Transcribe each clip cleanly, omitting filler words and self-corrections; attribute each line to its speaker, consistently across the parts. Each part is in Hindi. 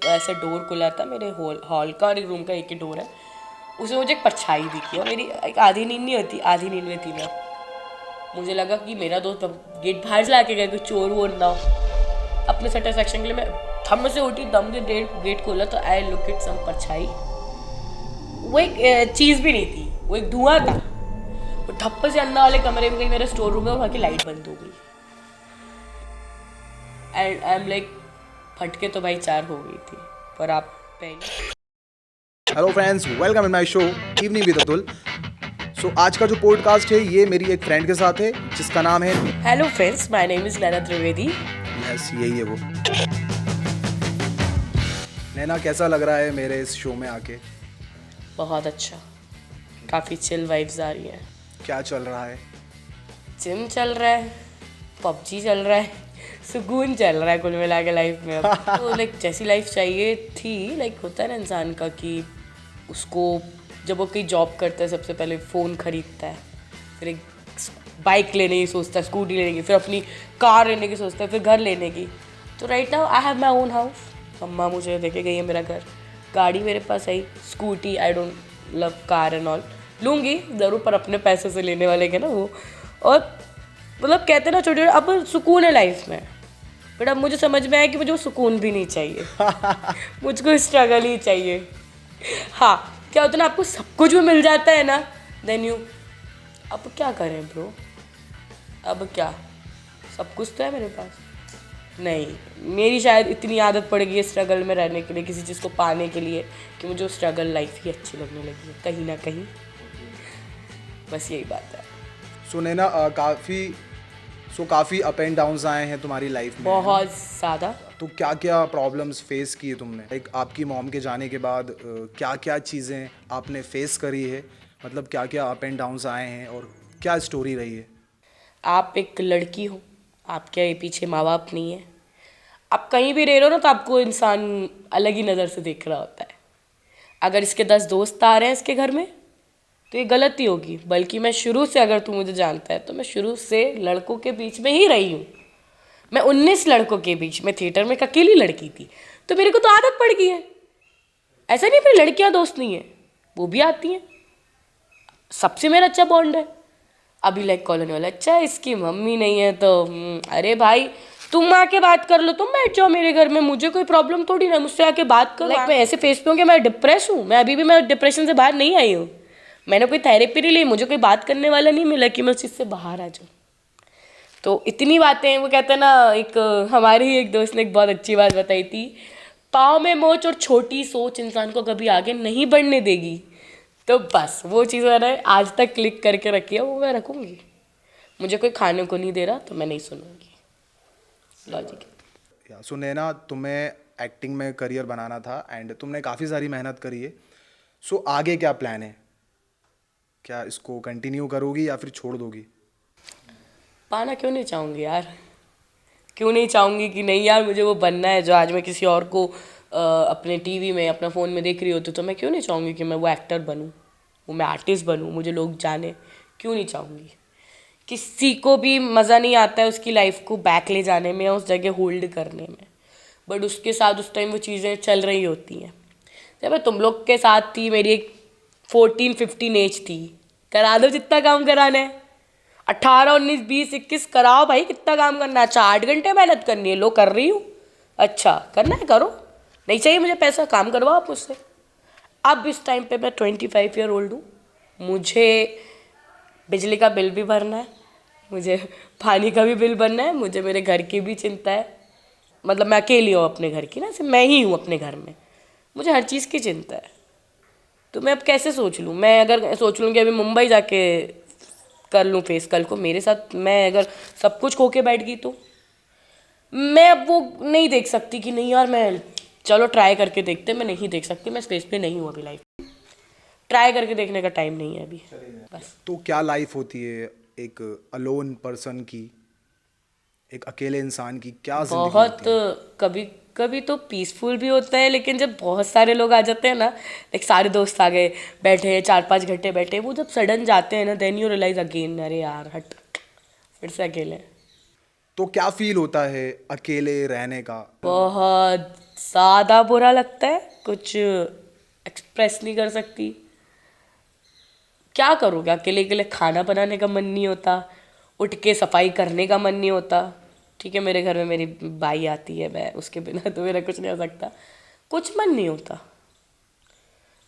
Speaker 1: ऐसे डोर खुला था मेरे हॉल का, और एक रूम का एक ही डोर है, उसमें मुझे एक परछाई दिखी, और मेरी एक आधी नींद नहीं होती, आधी नींद में थी मैं। मुझे लगा कि मेरा दोस्त गेट बाहर से लाके गया, कोई चोर वोर ना हो। अपने सेटिस्फेक्शन के लिए मैं थम से उठी, दम से गेट खोला तो आई लुक इट सम परछाई। वो एक चीज़ भी नहीं थी, वो एक धुआं था। वो ठप्प से अंदर वाले कमरे में गई, मेरे स्टोर रूम में, वहाँ की लाइट बंद हो गई। एंड आई एम लाइक, फटके तो भाई 4 हो गई थी, पर आप पहले।
Speaker 2: Hello friends, welcome in my show evening with Atul. So आज का जो पॉडकास्ट है ये मेरी एक फ्रेंड के साथ है जिसका नाम है
Speaker 1: hello friends, my name is Naina Trivedi.
Speaker 2: Yes, यही है वो। नैना, कैसा लग रहा है मेरे इस शो में आके?
Speaker 1: बहुत अच्छा, काफ़ी चिल वाइब्स आ रही हैं।
Speaker 2: क्या चल रहा है?
Speaker 1: जिम चल रहा है, पबजी चल रहा है, सुकून चल रहा है कुल मिला के लाइफ में। अब तो लाइक जैसी लाइफ चाहिए थी, लाइक होता है ना इंसान का कि उसको जब वो कहीं जॉब करता है सबसे पहले फ़ोन खरीदता है, फिर एक बाइक लेने की सोचता है, स्कूटी लेने की, फिर अपनी कार लेने की सोचता है, फिर घर लेने की। तो right now I have my own house. अम्मा मुझे देके गई है मेरा घर, गाड़ी मेरे पास आई, scooty, I don't love car and all, लूँगी ज़रूर पर अपने पैसे से लेने वाले के ना वो। और मतलब कहते हैं ना छोटे छोटे, अब सुकून है लाइफ में, बट अब मुझे समझ में आया कि मुझे वो सुकून भी नहीं चाहिए। मुझको स्ट्रगल ही चाहिए। हाँ, क्या होता है ना, आपको सब कुछ भी मिल जाता है ना, देन यू अब क्या करें ब्रो, अब क्या, सब कुछ तो है मेरे पास। नहीं, मेरी शायद इतनी आदत पड़ गई है स्ट्रगल में रहने के लिए, किसी चीज़ को पाने के लिए, कि मुझे स्ट्रगल लाइफ ही अच्छी लगने लगी है कहीं ना कहीं। बस यही बात है।
Speaker 2: सो नैना, काफ़ी अप एंड डाउन्स आए हैं तुम्हारी लाइफ में,
Speaker 1: बहुत ज़्यादा।
Speaker 2: तो क्या क्या प्रॉब्लम्स फेस की तुमने? लाइक आपकी मॉम के जाने के बाद क्या क्या चीज़ें आपने फेस करी है? मतलब क्या क्या अप एंड डाउन्स आए हैं और क्या स्टोरी रही है?
Speaker 1: आप एक लड़की हो, आपके पीछे माँ बाप नहीं है, आप कहीं भी रह रहे हो ना तो आपको इंसान अलग ही नज़र से देख रहा होता है। अगर इसके 10 दोस्त आ रहे हैं इसके घर में तो ये गलती होगी, बल्कि मैं शुरू से, अगर तू मुझे जानता है तो मैं शुरू से लड़कों के बीच में ही रही हूँ। मैं 19 लड़कों के बीच में, थिएटर में एक अकेली लड़की थी, तो मेरे को तो आदत पड़ गई है। ऐसा नहीं फिर लड़कियाँ दोस्त नहीं है, वो भी आती हैं, सबसे मेरा अच्छा बॉन्ड है। अभी लाइक कॉलोनी वाला, अच्छा इसकी मम्मी नहीं है तो अरे भाई तुम आके बात कर लो, तुम बैठ जाओ मेरे घर में, मुझे कोई प्रॉब्लम थोड़ी ना, मुझसे आके बात करो। लाइक मैं ऐसे फेस पे हूँ कि मैं डिप्रेस हूँ, मैं अभी भी मैं डिप्रेशन से बाहर नहीं आई हूँ, मैंने कोई थेरेपी नहीं ली, मुझे कोई बात करने वाला नहीं मिला कि मैं उस चीज़ से बाहर आ जाऊँ। तो इतनी बातें, वो कहते हैं ना, एक हमारे ही एक दोस्त ने एक बहुत अच्छी बात बताई थी, पाँव में मोच और छोटी सोच इंसान को कभी आगे नहीं बढ़ने देगी। तो बस वो चीज़ मैंने आज तक क्लिक करके रखी है, वो मैं रखूँगी। मुझे कोई खाने को नहीं दे रहा तो मैं नहीं सुनूंगी, लॉजिक।
Speaker 2: सो नैना, तुम्हें एक्टिंग में करियर बनाना था एंड तुमने काफ़ी सारी मेहनत करी है। सो आगे क्या प्लान है? क्या इसको कंटिन्यू करोगी या फिर छोड़ दोगी?
Speaker 1: पाना क्यों नहीं चाहूँगी यार, क्यों नहीं चाहूँगी कि नहीं यार मुझे वो बनना है जो आज मैं किसी और को अपने टीवी में, अपना फ़ोन में देख रही होती, तो मैं क्यों नहीं चाहूँगी कि मैं वो एक्टर बनूँ, वो मैं आर्टिस्ट बनूँ, मुझे लोग जाने, क्यों नहीं चाहूँगी। किसी को भी मज़ा नहीं आता है उसकी लाइफ को बैक ले जाने में, उस जगह होल्ड करने में, बट उसके साथ उस टाइम वो चीज़ें चल रही होती हैं। जब मैं तुम लोग के साथ थी, मेरी एक 14-15 एज थी, करा दो जितना काम कराना है, 18-19-20-21 कराओ भाई, कितना काम करना है, 8 घंटे मेहनत करनी है, लो कर रही हूँ, अच्छा करना है करो, नहीं चाहिए मुझे पैसा, काम करवाओ आप मुझसे। अब इस टाइम पे मैं 25 ईयर ओल्ड हूँ, मुझे बिजली का बिल भी भरना है, मुझे पानी का भी बिल भरना है, मुझे मेरे घर की भी चिंता है, मतलब मैं अकेली हूँ अपने घर की ना, सिर्फ मैं ही हूँ अपने घर में, मुझे हर चीज़ की चिंता है। तो मैं अब कैसे सोच लूँ, मैं अगर सोच लूँ कि अभी मुंबई जाके कर लूँ फेस, कल को मेरे साथ मैं अगर सब कुछ खो के बैठ गई तो मैं अब वो नहीं देख सकती कि नहीं यार मैं, चलो ट्राई करके देखते, मैं नहीं देख सकती, मैं स्पेस पे नहीं हूँ अभी, लाइफ ट्राई करके देखने का टाइम नहीं है अभी, बस।
Speaker 2: तो क्या लाइफ होती है एक अलोन पर्सन की, एक अकेले इंसान की? क्या जिंदगी
Speaker 1: बहुत
Speaker 2: होती है?
Speaker 1: कभी कभी तो पीसफुल भी होता है, लेकिन जब बहुत सारे लोग आ जाते हैं ना, लाइक सारे दोस्त आ गए, बैठे 4-5 घंटे बैठे, वो जब सडन जाते हैं ना, देन यू रियलाइज अगेन, अरे यार हट, फिर से अकेले।
Speaker 2: तो क्या फील होता है अकेले रहने का?
Speaker 1: बहुत ज़्यादा बुरा लगता है, कुछ एक्सप्रेस नहीं कर सकती। क्या करोगे, अकेले अकेले खाना बनाने का मन नहीं होता, उठ के सफाई करने का मन नहीं होता। ठीक है, मेरे घर में मेरी बाई आती है, मैं उसके बिना तो मेरा कुछ नहीं हो सकता। कुछ मन नहीं होता,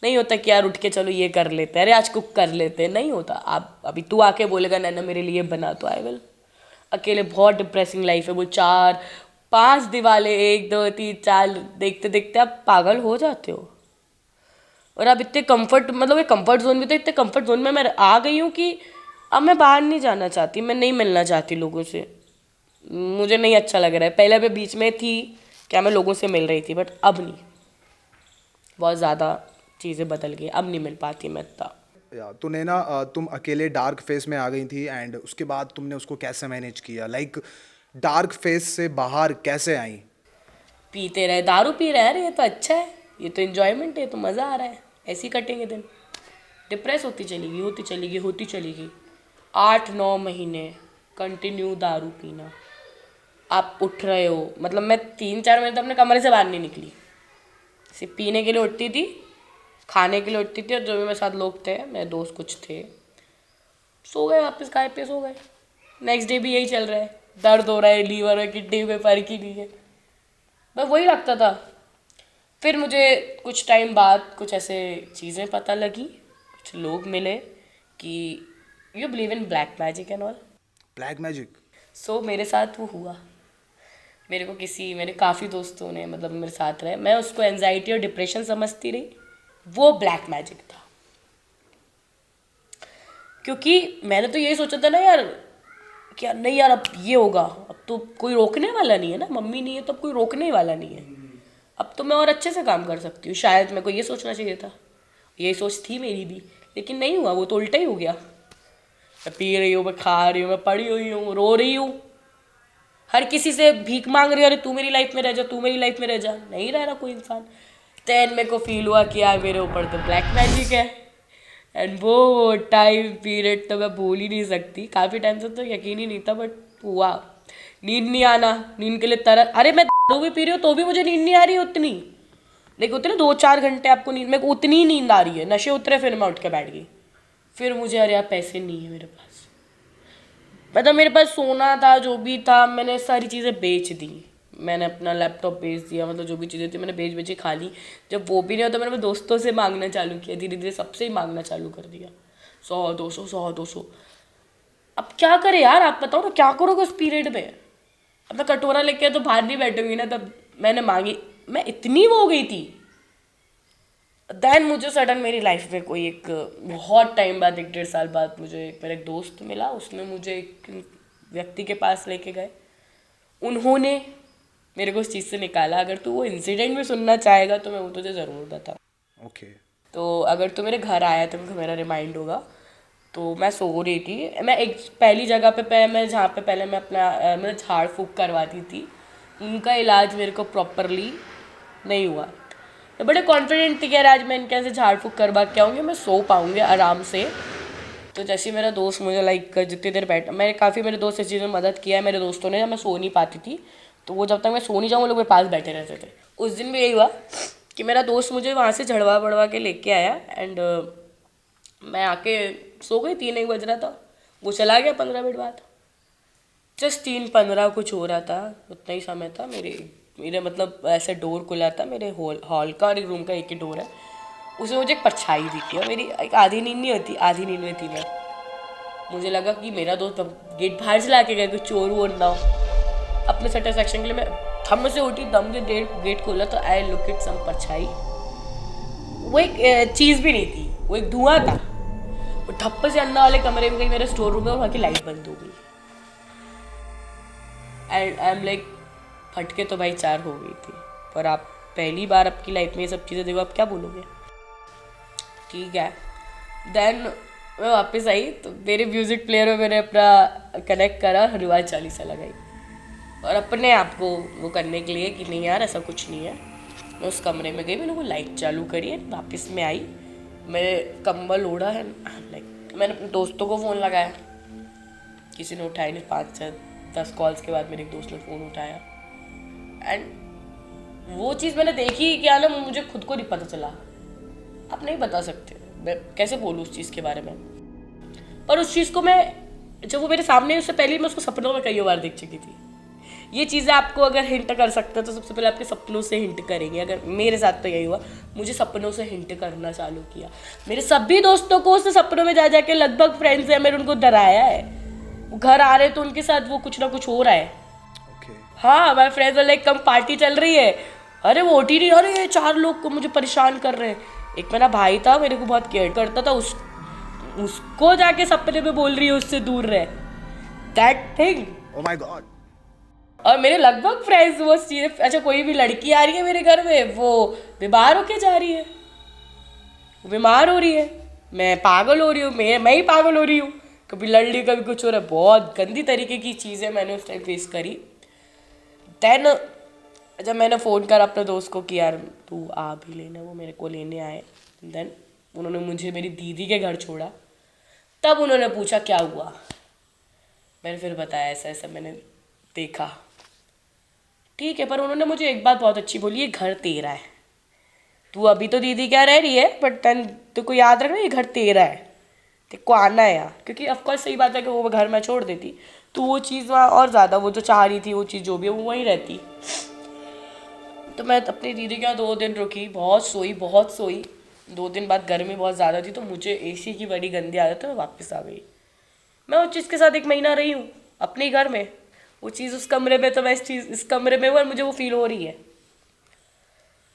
Speaker 1: नहीं होता कि यार उठ के चलो ये कर लेते हैं, अरे आज कुक कर लेते हैं, नहीं होता। आप अभी तू आके बोलेगा नैना मेरे लिए बना, तो आई विल। अकेले बहुत डिप्रेसिंग लाइफ है वो, 4 5 दिवाले 1 2 3 4 देखते देखते आप पागल हो जाते हो। और अब इतने कंफर्ट, मतलब ये कंफर्ट जोन भी, तो इतने कंफर्ट जोन में मैं आ गई हूँ कि अब मैं बाहर नहीं जाना चाहती, मैं नहीं मिलना चाहती लोगों से। मुझे नहीं अच्छा लग रहा है। पहले मैं बीच में थी क्या, मैं लोगों से मिल रही थी, बट अब नहीं, बहुत ज़्यादा चीज़ें बदल गई, अब नहीं मिल पाती मैं इतना।
Speaker 2: तूने ना तुम अकेले डार्क फेस में आ गई थी एंड उसके बाद तुमने उसको कैसे मैनेज किया, लाइक डार्क फेस से बाहर कैसे आई?
Speaker 1: पीते रहे, दारू पी रहे, अरे ये तो अच्छा है, ये तो इन्जॉयमेंट है, ये तो मज़ा आ रहा है, ऐसे ही कटेंगे दिन। डिप्रेस होती चली गई, होती चली गई, होती चली गई। 8 9 महीने कंटिन्यू दारू पीना। आप उठ रहे हो, मतलब मैं 3 4 महीने तो अपने कमरे से बाहर नहीं निकली। सिर्फ पीने के लिए उठती थी, खाने के लिए उठती थी, और जो भी मेरे साथ लोग थे, मेरे दोस्त कुछ थे, सो गए वापस, खाए पे सो गए। नेक्स्ट डे भी यही चल रहा है, दर्द हो रहा है लीवर और किडनी में, फर्क ही नहीं है। बस वही लगता था। फिर मुझे कुछ टाइम बाद कुछ ऐसे चीज़ें पता लगी, कुछ लोग मिले कि you believe in black magic and all.
Speaker 2: Black magic?
Speaker 1: So मेरे साथ वो हुआ। मेरे को किसी, मेरे काफ़ी दोस्तों ने मतलब मेरे साथ रहे, मैं उसको एनजाइटी और डिप्रेशन समझती रही, वो ब्लैक मैजिक था। क्योंकि मैंने तो यही सोचा था ना यार, क्या नहीं यार, अब ये होगा, अब तो कोई रोकने वाला नहीं है ना, मम्मी नहीं है तो अब कोई रोकने ही वाला नहीं है, अब तो मैं और अच्छे से काम कर सकती हूँ। शायद मेरे को ये सोचना चाहिए था, यही सोच थी मेरी भी, लेकिन नहीं हुआ, वो तो उल्टा ही हो गया। मैं पी रही हूँ, मैं खा रही हूँ, मैं पड़ी हुई हूँ, रो रही हूँ, हर किसी से भीख मांग रही है, अरे तू मेरी लाइफ में रह जा, तू मेरी लाइफ में रह जा, नहीं रह रहा कोई इंसान। देन मेरे को फील हुआ कि यार मेरे ऊपर तो ब्लैक मैजिक है। एंड वो टाइम पीरियड तो मैं भूल ही नहीं सकती, काफ़ी टाइम से तो यकीन ही नहीं था, बट हुआ। नींद नहीं आना, नींद के लिए तरस, अरे मैं दारू भी पी रही हूँ तो भी मुझे नींद नहीं आ रही है उतनी, लेकिन उतने 2 4 घंटे आपको नींद, मेरे को उतनी ही नींद आ रही है, नशे उतरे, फिर मैं उठ के बैठ गई। फिर मुझे, अरे यार पैसे नहीं है मेरे पास, मतलब मेरे पास सोना था, जो भी था, मैंने सारी चीज़ें बेच दी। मैंने अपना लैपटॉप बेच दिया, मतलब जो भी चीज़ें थी मैंने बेच बेच के खा ली। जब वो भी नहीं होता, मैंने अपने दोस्तों से मांगना चालू किया, धीरे धीरे सबसे ही मांगना चालू कर दिया, 100 200 100 200। अब क्या करे यार, आप बताओ ना क्या करोगे उस पीरियड में। अब मैं कटोरा लेके तो बाहर नहीं बैठूंगी ना, तब मैंने मांगी, मैं इतनी वो हो गई थी। देन मुझे सडन मेरी लाइफ में कोई एक, बहुत टाइम बाद, 1 1.5 साल बाद, मुझे मेरा एक दोस्त मिला, उसने मुझे एक व्यक्ति के पास लेके गए, उन्होंने मेरे को उस चीज़ से निकाला। अगर तू वो इंसिडेंट भी सुनना चाहेगा तो मैं वो तुझे ज़रूर बताऊँ।
Speaker 2: ओके।
Speaker 1: तो अगर तू मेरे घर आया तो मेरा रिमाइंड होगा। तो मैं सो रही थी, मैं एक पहली जगह पे मैं जहाँ पे पहले मैं अपना मैं झाड़ फूँक करवाती थी, उनका इलाज मेरे को प्रॉपरली नहीं हुआ। मैं बड़े कॉन्फिडेंट थी कि यार आज मैं इनके यहाँ से झाड़ फूँक करवा के आऊँगी, मैं सो पाऊँगी आराम से। तो जैसे ही मेरा दोस्त मुझे लाइक जितनी देर बैठा, मैं काफ़ी, मेरे दोस्त इस चीज़ में मदद किया है मेरे दोस्तों ने, जब मैं सो नहीं पाती थी तो वो जब तक मैं सो नहीं जाऊँ वो लोग मेरे पास बैठे रहते थे। उस दिन भी यही हुआ कि मेरा दोस्त मुझे वहाँ से झड़वा बड़वा के लेके आया, एंड मैं आके सो गई, 3 1 बज रहा था, वो चला गया 15 मिनट बाद। जस्ट 3 15 कुछ हो रहा था, उतना ही समय था। मेरे मेरे मतलब ऐसे डोर खुला था मेरे हॉल का, और एक रूम का एक ही डोर है, उसमें मुझे एक परछाई दिखी, और मेरी एक आधी नींद नहीं होती, आधी नींद में थी मैं। मुझे लगा कि मेरा दोस्त गेट बाहर चला के गया, कोई चोर वोर ना हो। अपने सेटिस्फेक्शन के लिए मैं थम से उठी, दम के गेट खोला तो आई लुक इट सम परछाई। वो एक चीज़ भी नहीं थी, वो एक धुआं था। वो ठप्प से अंदर वाले कमरे में गई, मेरे स्टोर रूम में, और वहाँ की लाइट बंद हो गई। एंड आई एम लाइक, फटके तो भाई 4 हो गई थी, पर आप पहली बार आपकी लाइफ में ये सब चीज़ें देखो, आप क्या बोलोगे। ठीक है, देन मैं वापस आई तो मेरे म्यूज़िक प्लेयर में मैंने अपना कनेक्ट करा, हनुमान चालीसा लगाई, और अपने आप को वो करने के लिए कि नहीं यार ऐसा कुछ नहीं है। मैं उस कमरे में गई, मैंने वो लाइट चालू करी है, वापस में आई, मैं कंबल ओढ़ा है, लाइक मैंने अपने दोस्तों को फ़ोन लगाया, किसी ने उठाया नहीं। 5 से 10 कॉल्स के बाद मेरे एक दोस्त ने फ़ोन उठाया, एंड वो चीज़ मैंने देखी क्या ना, मुझे खुद को नहीं पता चला। आप नहीं बता सकते, मैं कैसे बोलूँ उस चीज़ के बारे में। पर उस चीज़ को मैं, जब वो मेरे सामने, उससे पहले मैं उसको सपनों में कई बार देख चुकी थी। ये चीज़ें आपको अगर हिंट कर सकते हैं तो सबसे पहले आपके सपनों से हिंट करेंगे। अगर मेरे साथ तो यही हुआ, मुझे सपनों से हिंट करना चालू किया। मेरे सभी दोस्तों को उसने सपनों में जा जाके, लगभग फ्रेंड्स हैं, मैंने उनको डराया है। वो घर आ रहे तो उनके साथ वो कुछ ना कुछ हो रहा है।
Speaker 2: ओके।
Speaker 1: हाँ, हमारे फ्रेंड्स वाले कम पार्टी चल रही है, अरे वो ओटीटी, अरे ये 4 लोग को मुझे परेशान कर रहे हैं। एक मेरा भाई था, मेरे को बहुत केयर करता था, उसको जाके सपने में बोल रही है उससे दूर रहे, that thing.
Speaker 2: Oh my God.
Speaker 1: और मेरे लगभग फ्रेंड्स वो चीज़, अच्छा कोई भी लड़की आ रही है मेरे घर में, वो बीमार होके जा रही है, वो बीमार हो रही है, मैं पागल हो रही हूँ, मैं ही पागल हो रही हूँ, कभी लड़ ली कभी कुछ हो रहा है। बहुत गंदी तरीके की चीज़ें मैंने उस टाइम फेस करी। देन जब मैंने फ़ोन करा अपने दोस्त को कि यार तू आ भी लेना, वो मेरे को लेने आए। देन उन्होंने मुझे मेरी दीदी के घर छोड़ा। तब उन्होंने पूछा क्या हुआ, मैंने फिर बताया ऐसा ऐसा मैंने देखा। ठीक है, पर उन्होंने मुझे एक बात बहुत अच्छी बोली, ये घर तेरा है, तू अभी तो दीदी क्या रह रही है, बट देन तो को याद रखना ये घर तेरा है, तेरे को आना है यहाँ। क्योंकि ऑफकोर्स सही बात है कि वो घर मैं छोड़ देती तो वो चीज़ वहाँ और ज़्यादा, वो जो चाह रही थी वो चीज़ जो भी है वो वहीं रहती। तो मैं अपनी दीदी के यहाँ 2 दिन रुकी, बहुत सोई बहुत सोई। 2 दिन बाद गर्मी बहुत ज़्यादा थी तो मुझे एसी की बड़ी गंदी आदत है, मैं वापस आ गई। मैं उस चीज़ के साथ 1 महीना रही हूँ अपने घर में, वो चीज़ उस कमरे में, तो मैं इस कमरे में हूँ और मुझे वो फील हो रही है।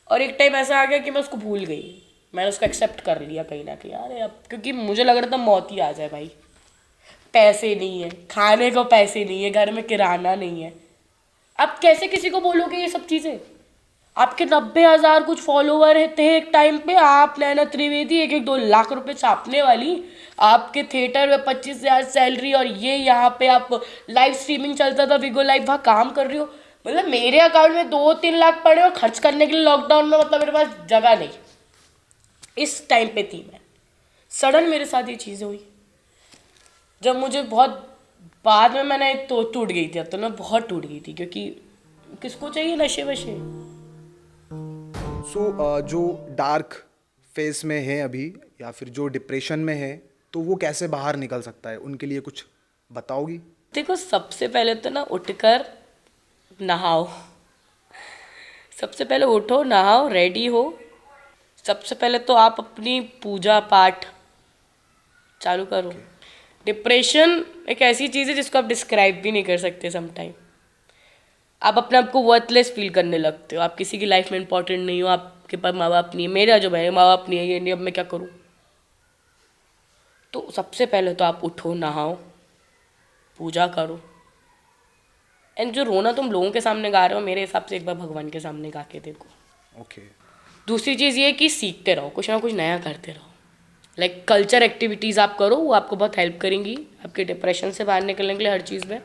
Speaker 1: और एक टाइम ऐसा आ गया कि मैं उसको भूल गई, मैंने उसको एक्सेप्ट कर लिया कहीं ना कहीं। अरे अब क्योंकि मुझे लग रहा था मौत ही आ जाए भाई, पैसे नहीं है, खाने को पैसे नहीं है, घर में किराना नहीं है, अब कैसे किसी को बोलोगे ये सब चीज़ें। आपके 90,000 कुछ फॉलोवर थे एक टाइम पे, आप नैना त्रिवेदी 1-2 लाख रुपए छापने वाली, आपके थिएटर में 25,000 सैलरी, और ये यहाँ पे आप लाइव स्ट्रीमिंग चलता था विगो लाइव, वहाँ काम कर रही हो। मतलब मेरे अकाउंट में 2-3 लाख पड़े और खर्च करने के लिए लॉकडाउन में, मतलब मेरे पास जगह नहीं। इस टाइम पे थी मैं, सडन मेरे साथ ये चीज़ें हुई। जब मुझे बहुत बाद में मैंने तो टूट गई थी, अब तो मैं बहुत टूट गई थी, क्योंकि किसको चाहिए नशे वशे।
Speaker 2: सो जो डार्क फेस में है अभी या फिर जो डिप्रेशन में है, तो वो कैसे बाहर निकल सकता है, उनके लिए कुछ बताओगी?
Speaker 1: देखो सबसे पहले तो ना उठकर नहाओ, सबसे पहले उठो नहाओ रेडी हो। सबसे पहले तो आप अपनी पूजा पाठ चालू करो। डिप्रेशन एक ऐसी चीज़ है जिसको आप डिस्क्राइब भी नहीं कर सकते। समटाइम आप अपने आप को वर्थलेस फील करने लगते हो, आप किसी की लाइफ में इंपॉर्टेंट नहीं हो, आपके पास माँ बाप नहीं है, मेरा जो है माँ बाप नहीं है, ये नहीं, अब मैं क्या करूँ। तो सबसे पहले तो आप उठो नहाओ पूजा करो। एंड जो रोना तुम लोगों के सामने गा रहे हो, मेरे हिसाब से एक बार भगवान के सामने गा के देखो।
Speaker 2: ओके।
Speaker 1: दूसरी चीज़ ये कि सीखते रहो, कुछ ना कुछ नया करते रहो। लाइक कल्चर एक्टिविटीज़ आप करो, वो आपको बहुत हेल्प करेंगी आपके डिप्रेशन से बाहर निकलने के लिए। हर चीज़ में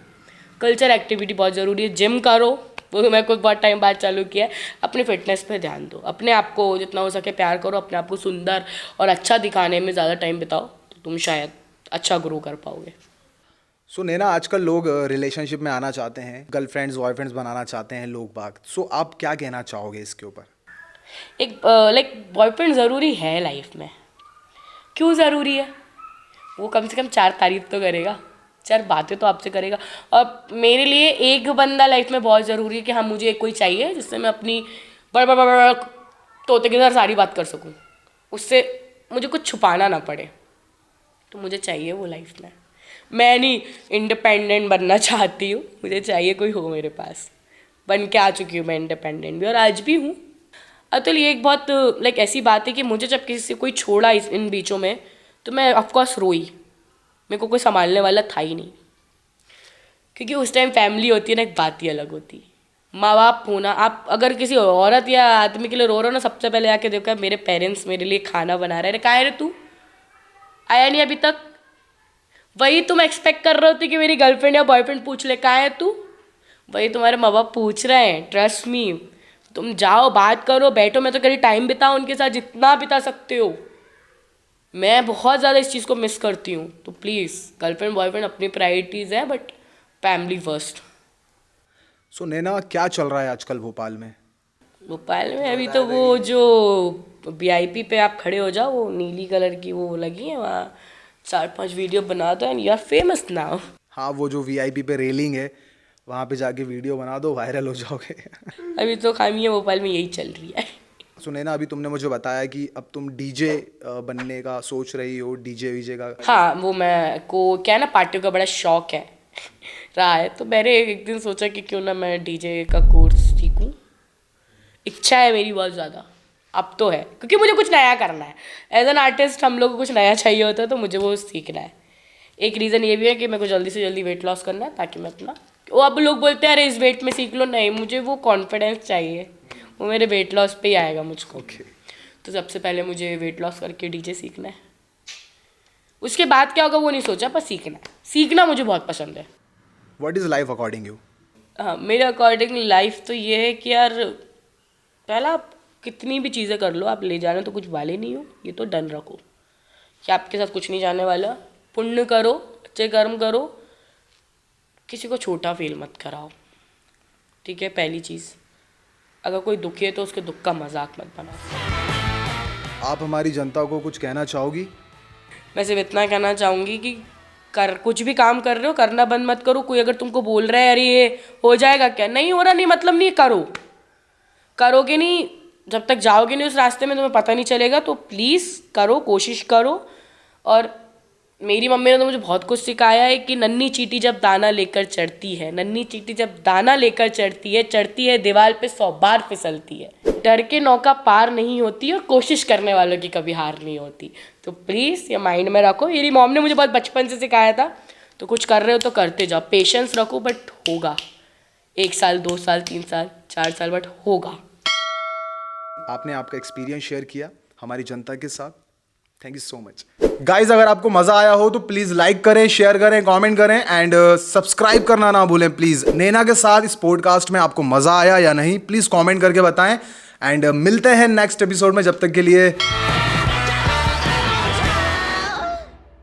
Speaker 1: कल्चर एक्टिविटी बहुत ज़रूरी है। जिम करो, वो मैं कुछ बहुत टाइम बाद चालू किया है। अपनी फिटनेस पे ध्यान दो, अपने आप को जितना हो सके प्यार करो, अपने आप को सुंदर और अच्छा दिखाने में ज़्यादा टाइम बिताओ, तो तुम शायद अच्छा ग्रो कर पाओगे।
Speaker 2: सो नैना, आजकल लोग रिलेशनशिप में आना चाहते हैं, गर्लफ्रेंड्स बॉयफ्रेंड्स बनाना चाहते हैं लोग बाग। सो आप क्या कहना चाहोगे इसके ऊपर?
Speaker 1: एक लाइक बॉयफ्रेंड ज़रूरी है लाइफ में। क्यों ज़रूरी है? वो कम से कम 4 तारीफ तो करेगा, 4 बातें तो आपसे करेगा। और मेरे लिए एक बंदा लाइफ में बहुत ज़रूरी है कि हाँ मुझे एक कोई चाहिए जिससे मैं अपनी बड़ बड़ बड़ बड़ तोते के साथ सारी बात कर सकूँ, उससे मुझे कुछ छुपाना ना पड़े। तो मुझे चाहिए वो लाइफ में। मैं नहीं इंडिपेंडेंट बनना चाहती हूँ, मुझे चाहिए कोई हो मेरे पास। बन के आ चुकी हूँ मैं इंडिपेंडेंट भी, और आज भी हूँ। अतुल ये एक बहुत लाइक ऐसी बात है कि मुझे जब किसी से कोई छोड़ा इन बीचों में, तो मैं ऑफकोर्स रोई। मेरे को कोई संभालने वाला था ही नहीं, क्योंकि उस टाइम फैमिली होती है ना, एक बात ही अलग होती है। माँ बाप होना, आप अगर किसी औरत या आदमी के लिए रो रहे हो ना, सबसे पहले आके देखो मेरे पेरेंट्स मेरे लिए खाना बना रहे हैं, कहाँ है रे तू, आया नहीं अभी तक। वही तुम एक्सपेक्ट कर रहे होते कि मेरी गर्लफ्रेंड या बॉयफ्रेंड पूछ ले कहाँ है तू, वही तुम्हारे माँ बाप पूछ रहे हैं। ट्रस्ट मी, तुम जाओ बात करो बैठो, मैं तो कहीं टाइम बिताओ उनके साथ जितना बिता सकते हो। मैं बहुत ज़्यादा इस चीज़ को मिस करती हूँ। तो प्लीज़ गर्लफ्रेंड बॉयफ्रेंड अपनी प्रायोरिटीज़ है, बट फैमिली फर्स्ट।
Speaker 2: सो नैना, क्या चल रहा है आजकल भोपाल में?
Speaker 1: भोपाल में अभी तो वो जो VIP पे आप खड़े हो जाओ, वो नीली कलर की वो लगी है वहाँ, 4-5 वीडियो बना दो and you are famous now.
Speaker 2: हाँ, वो जो VIP पे रेलिंग है वहाँ पे जाके वीडियो बना दो, वायरल हो जाओगे।
Speaker 1: अभी तो खामियां भोपाल में यही चल रही है।
Speaker 2: सुनैना, अभी तुमने मुझे बताया कि अब तुम डीजे बनने का सोच रही हो, डीजे वीजे का।
Speaker 1: हाँ, वो मैं को क्या है ना, पार्टियों का बड़ा शौक है रहा है, तो मैंने एक दिन सोचा कि क्यों ना मैं डीजे का कोर्स सीखूं। इच्छा है मेरी बहुत ज़्यादा, अब तो है, क्योंकि मुझे कुछ नया करना है। एज एन आर्टिस्ट हम लोग को कुछ नया चाहिए होता है, तो मुझे वो सीखना है। एक रीज़न ये भी है कि मेरे को जल्दी से जल्दी वेट लॉस करना है, ताकि मैं अपना, वो अब लोग बोलते हैं अरे इस वेट में सीख लो, नहीं, मुझे वो कॉन्फिडेंस चाहिए, वो मेरे वेट लॉस पे ही आएगा मुझको।
Speaker 2: ओके।
Speaker 1: तो सबसे पहले मुझे वेट लॉस करके डीजे सीखना है, उसके बाद क्या होगा वो नहीं सोचा, पर सीखना है। सीखना मुझे बहुत पसंद है।
Speaker 2: What is life according you?
Speaker 1: हाँ, मेरे अकॉर्डिंग लाइफ तो ये है कि यार, पहला आप कितनी भी चीज़ें कर लो, आप ले जाने तो कुछ वाले नहीं हो, ये तो डन रखो कि आपके साथ कुछ नहीं जाने वाला। पुण्य करो, अच्छे कर्म करो, किसी को छोटा फील मत कराओ, ठीक है। पहली चीज़, अगर कोई दुखी है तो उसके दुख का मजाक मत बनाओ।
Speaker 2: आप हमारी जनता को कुछ कहना चाहोगी?
Speaker 1: मैं सिर्फ इतना कहना चाहूँगी कि कुछ भी काम कर रहे हो, करना बंद मत करो। कोई अगर तुमको बोल रहा है अरे ये हो जाएगा क्या, नहीं हो रहा, नहीं मतलब नहीं, करो। करोगे नहीं, जब तक जाओगे नहीं उस रास्ते में तुम्हें पता नहीं चलेगा, तो प्लीज़ करो, कोशिश करो। और मेरी मम्मी ने तो मुझे बहुत कुछ सिखाया है कि नन्ही चींटी जब दाना लेकर चढ़ती है, नन्ही चींटी जब दाना लेकर चढ़ती है दीवार पे 100 बार फिसलती है। डर के नौका पार नहीं होती और कोशिश करने वालों की कभी हार नहीं होती। तो प्लीज़ ये माइंड में रखो, मेरी मॉम ने मुझे बहुत बचपन से सिखाया था। तो कुछ कर रहे हो तो करते जाओ, पेशेंस रखो, बट होगा। 1 साल, 2 साल, 3 साल, 4 साल, बट होगा।
Speaker 2: आपने आपका एक्सपीरियंस शेयर किया हमारी जनता के साथ, thank you so much. Guys, अगर आपको मजा आया हो तो प्लीज लाइक करें, शेयर करें, कमेंट करें एंड सब्सक्राइब करना ना भूलें प्लीज। नैना के साथ इस पॉडकास्ट में आपको मजा आया या नहीं, प्लीज कमेंट करके बताएं एंड मिलते हैं नेक्स्ट एपिसोड में। जब तक के लिए